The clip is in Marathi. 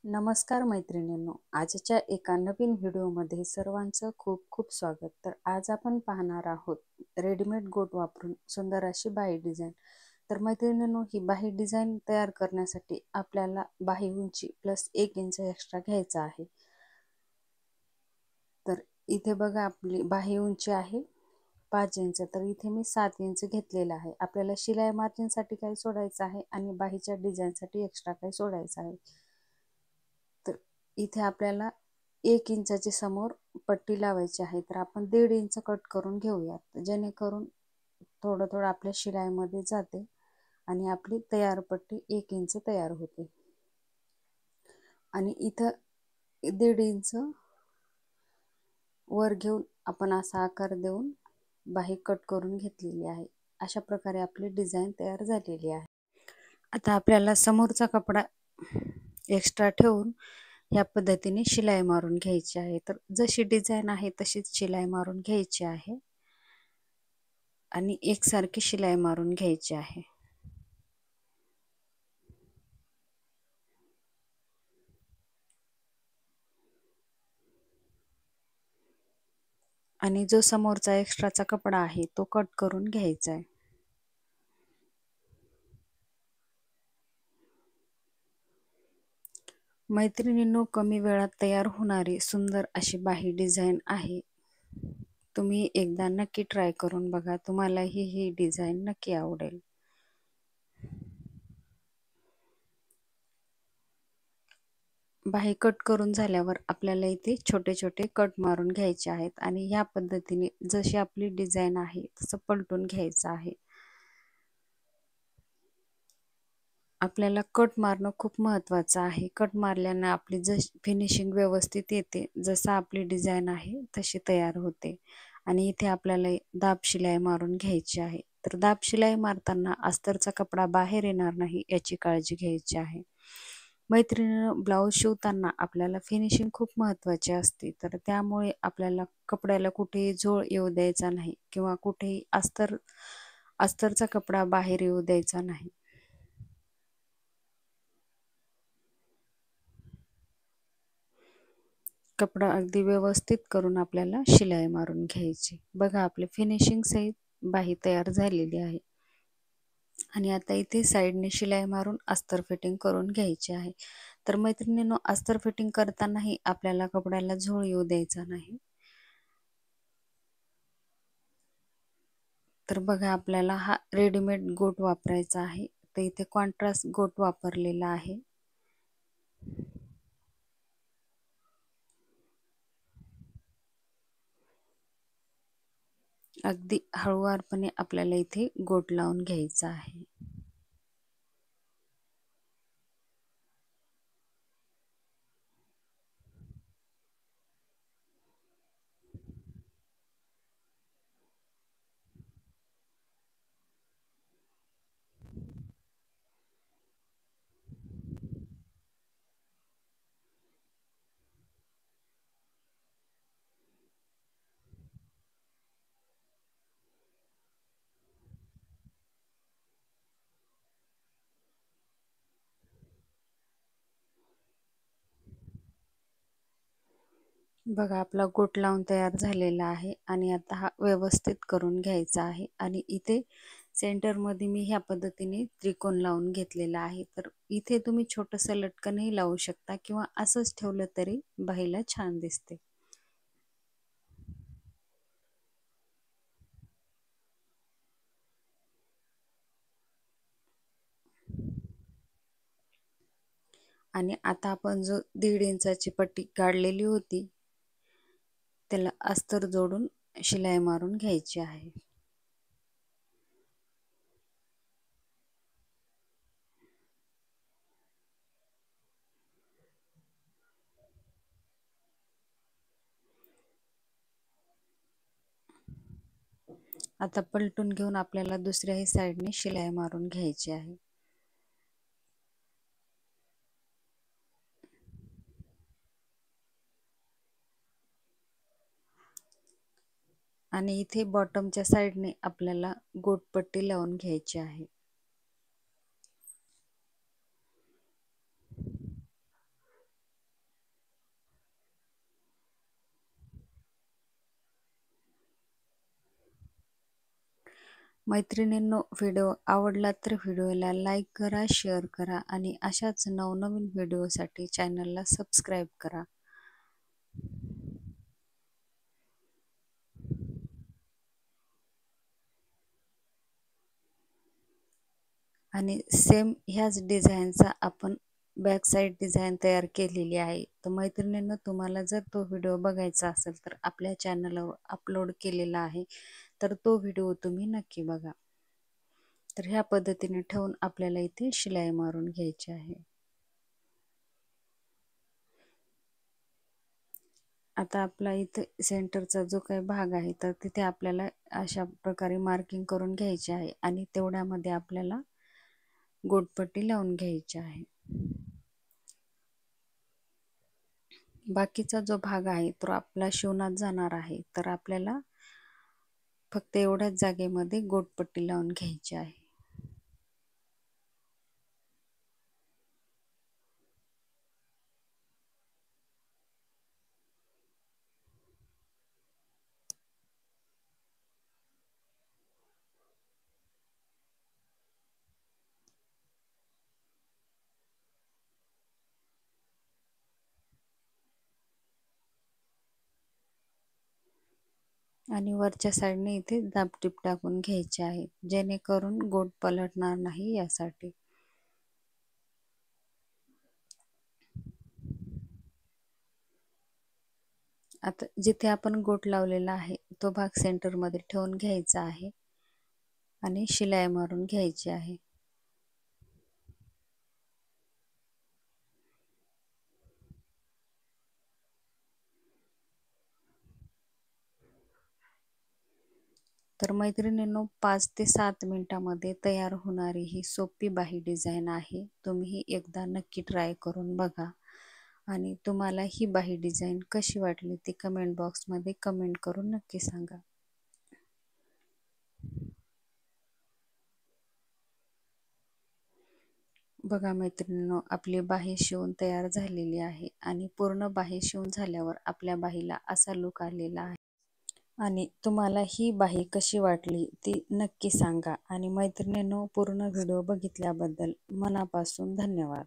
नमस्कार मैत्रिणींनो, आजच्या एका नवीन व्हिडिओमध्ये सर्वांचं खूप खूप स्वागत. तर आज आपण पाहणार आहोत रेडीमेड गोट वापरून सुंदर अशी बाही डिझाईन. तर मैत्रिणींनो, ही बाही डिझाईन तयार करण्यासाठी आपल्याला बाही उंची प्लस 1 इंच एक्स्ट्रा घ्यायचा आहे. तर इथे बघा, आपली बाही उंची आहे 5 इंच, तर इथे मी 7 इंच घेतलेला आहे. आपल्याला शिलाई मार्जिनसाठी काही सोडायचं आहे आणि बाहीच्या डिझाईनसाठी एक्स्ट्रा काही सोडायचं आहे. तर इथे आपल्याला 1 इंचाची समोर पट्टी लावायची आहे. तर आपण 1.5 इंच कट करून घेऊयात, जेणेकरून थोडं थोडं आपल्या शिलाईमध्ये जाते आणि आपली तयार पट्टी 1 इंच तयार होते. आणि इथं 1.5 इंच वर घेऊन आपण असा आकार देऊन बाही कट करून घेतलेली आहे. अशा प्रकारे आपली डिझाईन तयार झालेली आहे. आता आपल्याला समोरचा कपडा एक्स्ट्रा ठेवून या पद्धतीने शिलाई मारून घ्यायची आहे. तर जशी डिझाईन आहे तशीच शिलाई मारून घ्यायची आहे आणि एकसारखी शिलाई मारून घ्यायची आहे. आणि जो समोरचा एक्स्ट्राचा कपडा आहे तो कट करून घ्यायचा आहे. मैत्रिणींनो, कमी वेळात तयार होणारी सुंदर अशी बाही डिझाईन आहे. तुम्ही एकदा नक्की ट्राय करून बघा, तुम्हाला ही डिझाईन नक्की आवडेल. बाही कट करून झाल्यावर आपल्याला इथे छोटे छोटे कट मारून घ्यायचे आहेत आणि ह्या पद्धतीने जशी आपली डिझाईन आहे तसं पलटून घ्यायचं आहे. आपल्याला कट मारणं खूप महत्त्वाचं आहे. कट मारल्यानं आपली फिनिशिंग व्यवस्थित येते, जसं आपली डिझाईन आहे तशी तयार होते. आणि इथे आपल्याला दाब शिलाई मारून घ्यायची आहे. तर दाब शिलाई मारताना अस्तरचा कपडा बाहेर येणार नाही याची काळजी घ्यायची आहे. मैत्रिणींनो, ब्लाऊज शिवताना आपल्याला फिनिशिंग खूप महत्त्वाची असते. तर त्यामुळे आपल्याला कपड्याला कुठेही झोळ येऊ द्यायचा नाही किंवा कुठेही अस्तरचा कपडा बाहेर येऊ द्यायचा नाही. कपडा अगदी व्यवस्थित करून आपल्याला शिलाई मारून घ्यायची. बघा, आपली फिनिशिंग सहित बाही तयार झालेली आहे. आणि आता इथे साईडने शिलाई मारून अस्तर फिटिंग करून घ्यायची आहे. तर मैत्रिणींनो, अस्तर फिटिंग करतानाही आपल्याला कपड्याला झोळ येऊ द्यायचा नाही. तर बघा, आपल्याला हा रेडीमेड गोट वापरायचा आहे. तर इथे कॉन्ट्रास्ट गोट वापरलेला आहे. अगदी हळूवारपणे आपल्याला इथे गोट लावून घ्यायचा आहे. बघा, आपला गोट लावून तयार झालेला आहे आणि आता हा व्यवस्थित करून घ्यायचा आहे. आणि इथे सेंटरमध्ये मी ह्या पद्धतीने त्रिकोण लावून घेतलेला आहे. तर इथे तुम्ही छोटंसं लटकनही लावू शकता किंवा असंच ठेवलं तरी बाहीला छान दिसते. आणि आता आपण जो 1.5 इंचाची पट्टी काढलेली होती त्याला अस्तर जोडून शिलाई मारून घ्यायची आहे. आता पलटून घेऊन आपल्याला दुसऱ्याही साईडने शिलाई मारून घ्यायची आहे. आणि इथे बॉटमच्या साईडने आपल्याला गोटपट्टी लावून घ्यायची आहे. मैत्रिणींनो, व्हिडिओ आवडला तर व्हिडिओला लाईक करा, शेअर करा आणि अशाच नवनवीन व्हिडिओसाठी चॅनलला सबस्क्राईब करा. आणि सेम ह्याच डिझाईनचा आपण बॅक साईड डिझाईन तयार केलेली आहे. तर मैत्रिणींनो, तुम्हाला जर तो व्हिडिओ बघायचा असेल तर आपल्या चॅनलवर अपलोड केलेला आहे, तर तो व्हिडिओ तुम्ही नक्की बघा. तर ह्या पद्धतीने ठेवून आपल्याला इथे शिलाई मारून घ्यायची आहे. आता आपला इथे सेंटरचा जो काही भाग आहे तर तिथे आपल्याला अशा प्रकारे मार्किंग करून घ्यायचे आहे आणि तेवढ्यामध्ये आपल्याला गोटपट्टी लावून घ्यायची आहे. बाकीचा जो भाग आहे तो आपला शिवणात जाणार आहे, तर आपल्याला फक्त एवढ्याच जागेमध्ये गोटपट्टी लावून घ्यायची आहे. आणि वरच्या साईडने इथे दाबटीप टाकून घ्यायचे आहे, जेणेकरून गोट पलटणार नाही यासाठी. आता जिथे आपण गोट लावलेला आहे तो भाग सेंटरमध्ये ठेवून घ्यायचा आहे आणि शिलाई मारून घ्यायची आहे. तर मैत्रिणींनो, 5 ते 7 मिनिटामध्ये तयार होणारी ही सोपी बाही डिझाईन आहे. तुम्ही एकदा नक्की ट्राय करून बघा आणि तुम्हाला ही बाही डिझाईन कशी वाटली ती कमेंट बॉक्समध्ये कमेंट करून नक्की सांगा. बघा मैत्रिणींनो, आपली बाही शिवून तयार झालेली आहे आणि पूर्ण बाही शिवून झाल्यावर आपल्या बाहीला असा लुक आलेला आहे. आणि तुम्हाला ही बाही कशी वाटली ती नक्की सांगा. आणि मैत्रिणींनो, पूर्ण व्हिडिओ बघितल्याबद्दल मनापासून धन्यवाद.